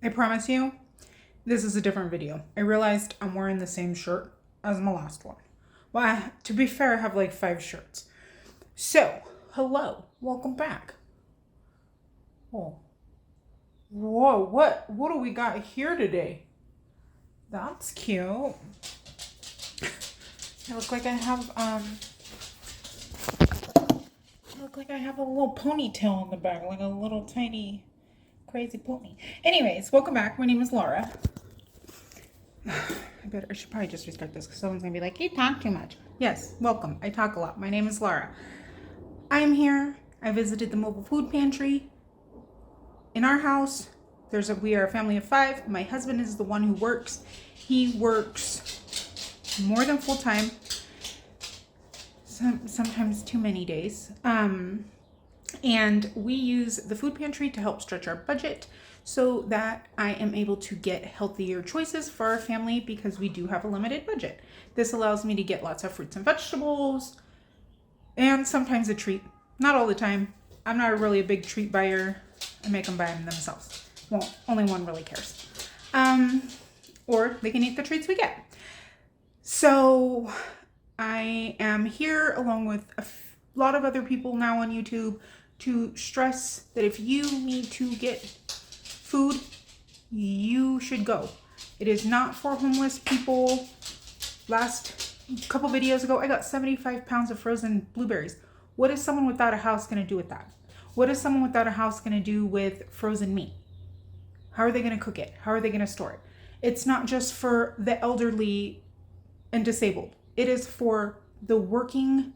I promise you, this is a different video. I realized I'm wearing the same shirt as my last one. Well, to be fair, I have like 5 shirts. So, hello, welcome back. Oh, whoa, what do we got here today? That's cute. I look like I have a little ponytail in the back, like a little tiny crazy pony. Anyways, welcome back. My name is Laura. I should probably just restart this because someone's gonna be like, you talk too much. Yes, welcome. I talk a lot. My name is Laura. I'm here. I visited the mobile food pantry. In our house, we are a family of 5. My husband is the one who works. He works more than full time. Sometimes too many days. And we use the food pantry to help stretch our budget so that I am able to get healthier choices for our family because we do have a limited budget. This allows me to get lots of fruits and vegetables and sometimes a treat. Not all the time. I'm not really a big treat buyer. I make them buy them themselves. Well, only one really cares. Or they can eat the treats we get. So I am here along with a lot of other people now on YouTube to stress that if you need to get food, you should go. It is not for homeless people. Last couple videos ago, I got 75 pounds of frozen blueberries. What is someone without a house going to do with that? What is someone without a house going to do with frozen meat? How are they going to cook it? How are they going to store it? It's not just for the elderly and disabled. It is for the working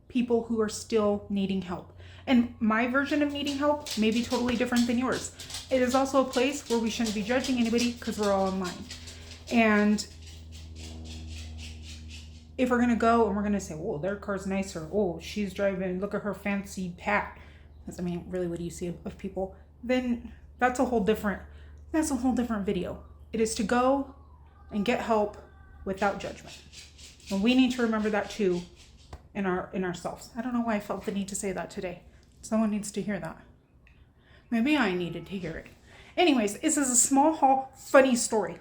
people who are still needing help. And my version of needing help may be totally different than yours. It is also a place where we shouldn't be judging anybody because we're all online. And if we're going to go and we're going to say, oh, their car's nicer. Oh, she's driving. Look at her fancy hat. Because, I mean, really, what do you see of people? Then that's a whole different video. It is to go and get help without judgment. And we need to remember that too in ourselves. I don't know why I felt the need to say that today. Someone needs to hear that. Maybe I needed to hear it. Anyways, this is a small haul, funny story.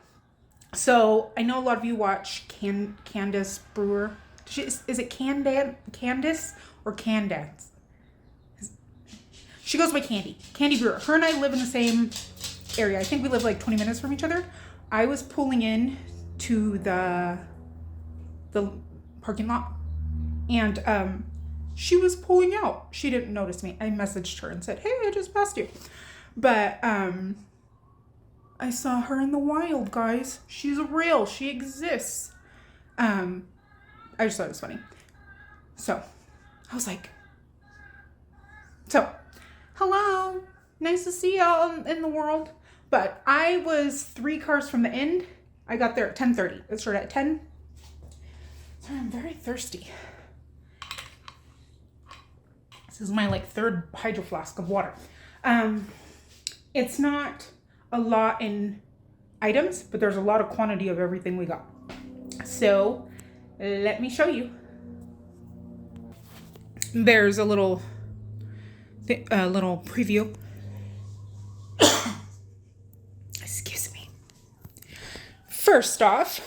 So I know a lot of you watch Candace Brewer. Is it Candace or Candace? She goes by Candy Brewer. Her and I live in the same area. I think we live like 20 minutes from each other. I was pulling in to the parking lot, and she was pulling out. She didn't notice me. I messaged her and said, hey, I just passed you. But I saw her in the wild, guys. She's real. She exists. I just thought it was funny. So I was like, hello. Nice to see y'all in the world. But I was 3 cars from the end. I got there at 10:30. It started at 10. Sorry, I'm very thirsty. This is my 3rd hydro flask of water. It's not a lot in items, but there's a lot of quantity of everything we got. So let me show you. There's a little preview. Excuse me. First off,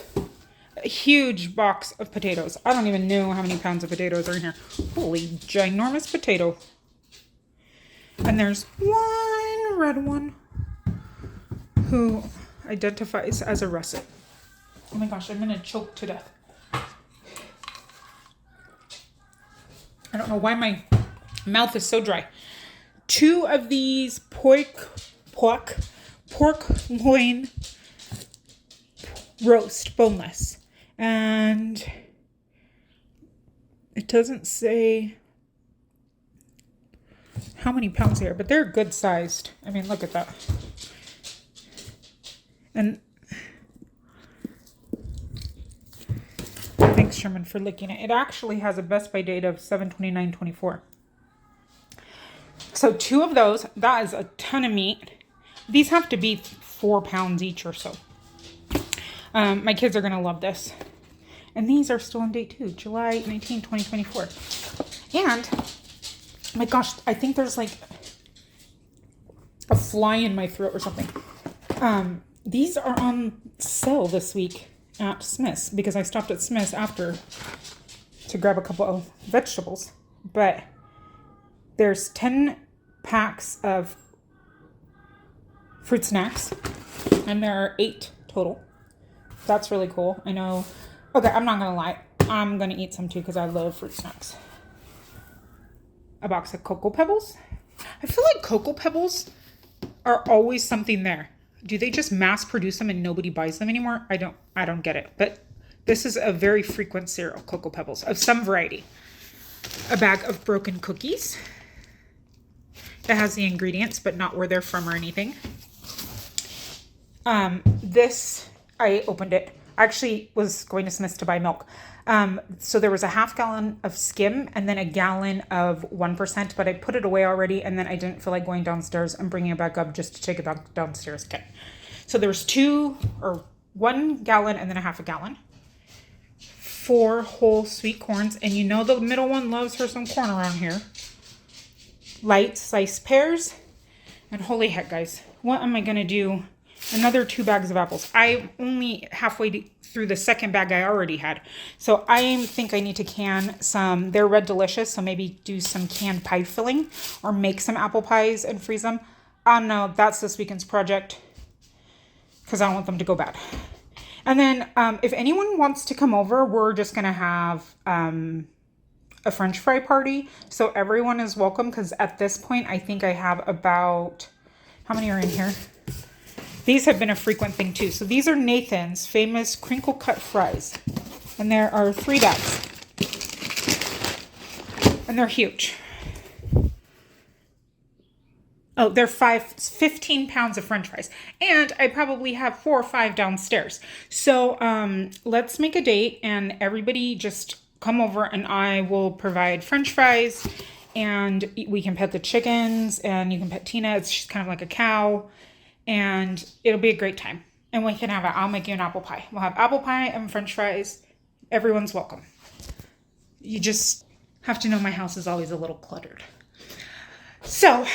a huge box of potatoes. I don't even know how many pounds of potatoes are in here. Holy ginormous potato. And there's one red one who identifies as a russet. Oh my gosh, I'm gonna choke to death. I don't know why my mouth is so dry. 2 of these pork loin roast, boneless. And it doesn't say how many pounds they are, but they're good sized. I mean, look at that. And thanks, Sherman, for licking it. It actually has a Best By date of 7/29/24. So 2 of those, that is a ton of meat. These have to be 4 pounds each or so. My kids are going to love this. And these are still on date too, July 19, 2024. And, my gosh, I think there's a fly in my throat or something. These are on sale this week at Smith's because I stopped at Smith's after to grab a couple of vegetables. But there's 10 packs of fruit snacks, and there are 8 total. That's really cool. I know. Okay, I'm not gonna lie. I'm gonna eat some too because I love fruit snacks. A box of Cocoa Pebbles. I feel like Cocoa Pebbles are always something there. Do they just mass produce them and nobody buys them anymore? I don't get it. But this is a very frequent cereal, Cocoa Pebbles, of some variety. A bag of broken cookies. That has the ingredients, but not where they're from or anything. This, I opened it. I actually was going to Smith's to buy milk. So there was a half gallon of skim and then a gallon of 1%, but I put it away already, and then I didn't feel like going downstairs and bringing it back up just to take it back downstairs again. So there was 1 gallon and then a half a gallon. 4 whole sweet corns, and you know the middle one loves her some corn around here. Light sliced pears, and holy heck, guys, what am I gonna do? Another 2 bags of apples. I'm only halfway through the second bag I already had. So I think I need to can some. They're Red Delicious, so maybe do some canned pie filling or make some apple pies and freeze them. I don't know. That's this weekend's project because I don't want them to go bad. And then if anyone wants to come over, we're just going to have a French fry party. So everyone is welcome because at this point, I think I have about, how many are in here? These have been a frequent thing too. So these are Nathan's famous crinkle cut fries. And there are 3 bags. And they're huge. Oh, they're 15 pounds of French fries. And I probably have 4 or 5 downstairs. So let's make a date and everybody just come over and I will provide French fries. And we can pet the chickens and you can pet Tina. She's kind of like a cow. And it'll be a great time. And we can have I'll make you an apple pie. We'll have apple pie and French fries. Everyone's welcome. You just have to know my house is always a little cluttered. So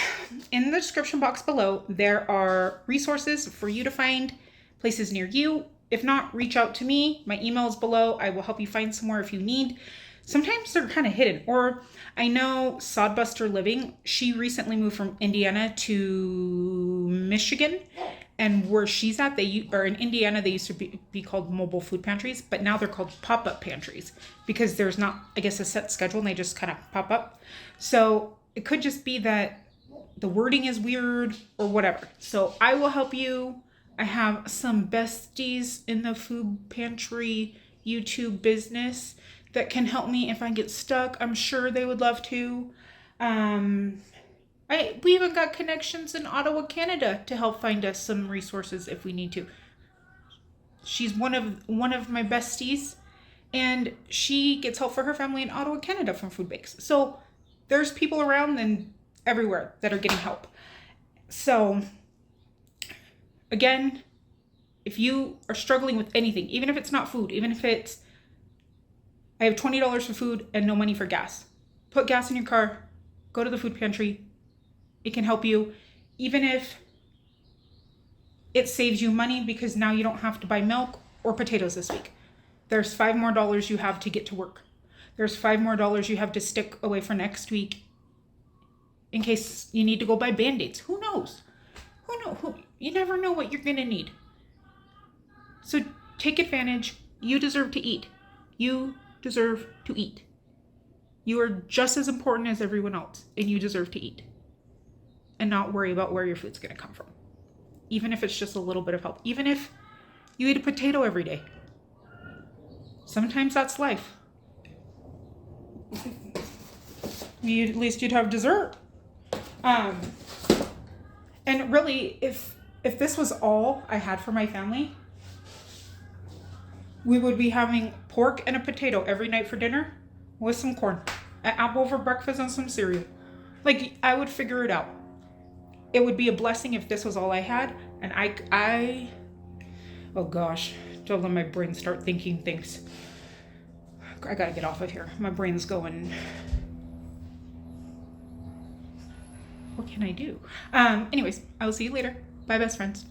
in the description box below, there are resources for you to find places near you. If not, reach out to me. My email is below. I will help you find somewhere if you need. Sometimes they're kind of hidden. Or I know Sodbuster Living, she recently moved from Indiana to Michigan. And where she's at, in Indiana, they used to be called mobile food pantries, but now they're called pop-up pantries because there's not, I guess, a set schedule and they just kind of pop up. So it could just be that the wording is weird or whatever. So I will help you. I have some besties in the food pantry YouTube business that can help me if I get stuck. I'm sure they would love to. We even got connections in Ottawa, Canada to help find us some resources if we need to. She's one of my besties, and she gets help for her family in Ottawa, Canada from Food Bakes. So there's people around and everywhere that are getting help. So again, if you are struggling with anything, even if it's not food, even if it's I have $20 for food and no money for gas. Put gas in your car. Go to the food pantry. It can help you. Even if it saves you money because now you don't have to buy milk or potatoes this week. There's $5 more you have to get to work. There's $5 more you have to stick away for next week in case you need to go buy Band-Aids. Who knows? You never know what you're going to need. So take advantage. You deserve to eat. You deserve to eat. You are just as important as everyone else, and you deserve to eat. And not worry about where your food's going to come from. Even if it's just a little bit of help. Even if you eat a potato every day. Sometimes that's life. At least you'd have dessert. And really, if this was all I had for my family, we would be having pork and a potato every night for dinner with some corn, an apple for breakfast, and some cereal. Like, I would figure it out. It would be a blessing if this was all I had. And oh gosh, don't let my brain start thinking things. I gotta get off of here. My brain's going. What can I do? Anyways, I will see you later. Bye, best friends.